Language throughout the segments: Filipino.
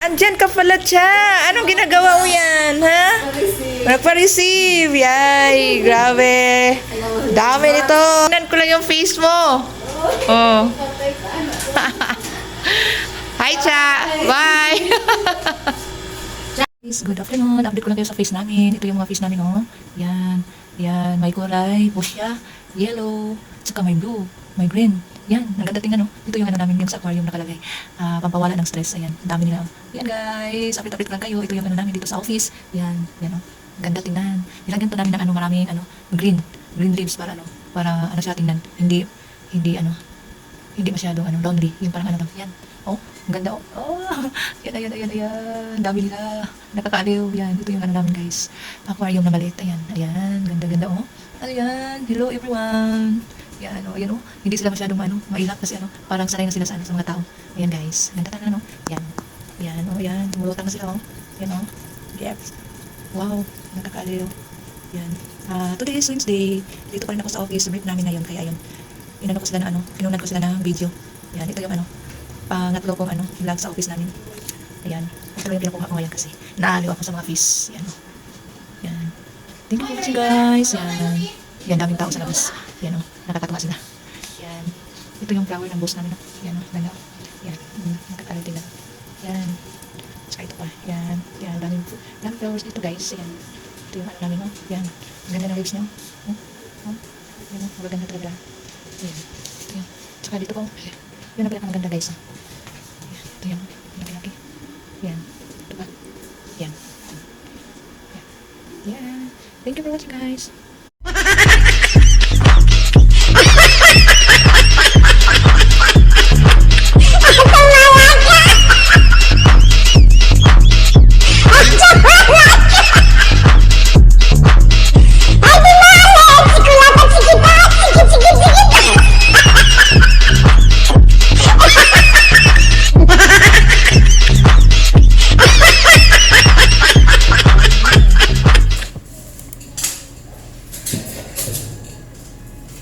Andyan ka pala, Cha. Anong ginagawa mo yan, ha? Nagpa-receive. Yay, grabe. Dami nito. Tingnan ko lang yung face mo. Oh. Hi, Cha. Bye. Good afternoon. Update ko lang kayo sa face namin. Ito yung mga face namin, oh. Yan. Yan. May kulay. Fuchsia. Yellow. Tsaka may blue. May green. Yan. Ang ganda tingnan, oh. Ito yung ano namin yung sa aquarium nakalagay. Pampawala ng stress. Ayan. Ang dami nila. Yan, guys. Update lang kayo. Ito yung ano namin dito sa office. Yan. Yan, oh. Ganda tingnan. Nilagyan to namin ng ano, maraming ano, green leaves para ano, para ano siya tingnan. Hindi masyado ano, lonely. Yung parang ano lang. Yan. Oh, ang ganda, oh. Oh, ayan. Ang dami nila. Nakakaaliw. Yan. Ito yung ano namin, guys. Aquarium na maliit. Ayan. Ayan. Ganda, oh. Ayan. Hello, everyone. Yan, oh. Ayan, oh. Hindi sila masyadong ano, mailap kasi ano, parang sanay na sila sa, ano, sa mga tao. Ayan, guys. Ganda na, no? Yan. Yan, oh. Yan. Tumulutang na sila, oh. Yan, oh. Yes. Wow. Nakakaaliw. Yan. Today is Wednesday. Dito pa rin ako sa office. Break namin ngayon. Kaya yun. Inano ko sila na ano. Pinunod ko sila ng video. Yan. Ito yung ano. Pangatlo kong ano. Vlog sa office namin. Ayan. Ito yung pinakuha ko ngayon kasi naaliw ako sa mga fish. Yan. Yan. Thank you for watching, guys. Yan. Yan. Daming tao sa labas. Yan, o. Nakakatawa sila. Yan. Ito yung flower ng boss namin. Yan, o. Ganda, o. Yan. Nakakaaliw din na. Yan. Saka ito pa. Yan. Yan. Daming flowers dito, guys. Yan. Ito yung ano namin, oh. Yan. Ang ganda ng leaves niya. Oh. Oh. Yan, oh. Magaganda talaga. Yan. Yan. Tsaka dito po. Yan ang pinakamaganda, guys. Oh. Yan. Ito yan. Laki-laki. Yan. Ito pa. Yan. Yan. Yan. Thank you for watching, guys.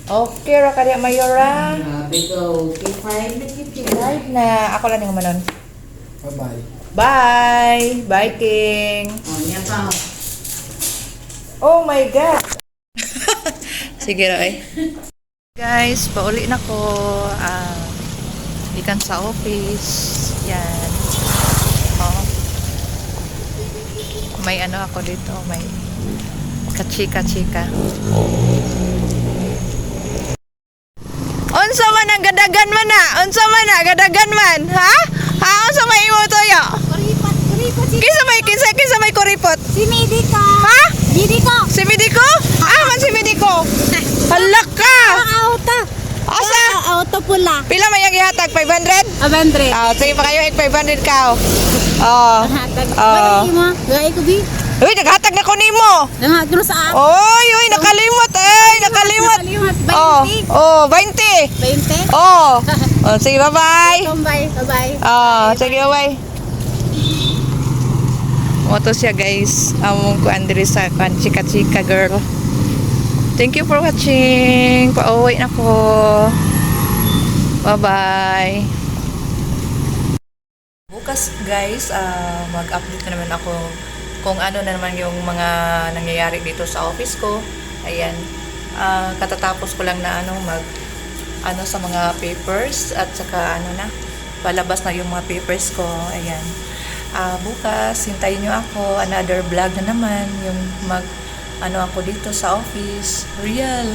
Okay, Rakaria Mayora. Live na. Ako lang yung manon. Bye-bye. Bye. Bye, King. Oh my God. Sige, Roy. Guys, pauli na ko. Ikan sa office. Yan. Oh. May ano ako dito. May kachika-chika. Unsa man ang gadagan man na? Unsa man na gadagan man? Ha? Ha? Unsa may imo toyo? Kuripot si Kinsa may kuripot? si Midiko. Ha? Midiko. Si Midiko? Man si Midiko. Hala ka. Auto. Asa? Auto pula. Pila may gihatag 500? Abandre. Sige pa kayo 500 ka. Oh. Hatag. Oh. Balik mo. Gay ko bi. Uy, naghatag na ko nimo. Nangagro sa app. Oy, nakalimot. Nakalimot. Oh, 20. 20. Oh. Sige, bye-bye. Bye. Sige, bye. Moto siya, guys. Among ko Andre sa chika-chika girl. Thank you for watching. Pauwi na ko. Bye-bye. Bukas, guys, mag-update na naman ako kung ano na naman yung mga nangyayari dito sa office ko. Ayan. Katatapos ko lang na sa mga papers at saka palabas na yung mga papers ko. Ayan. Bukas, hintayin nyo ako. Another vlog na naman. Yung ako dito sa office. Real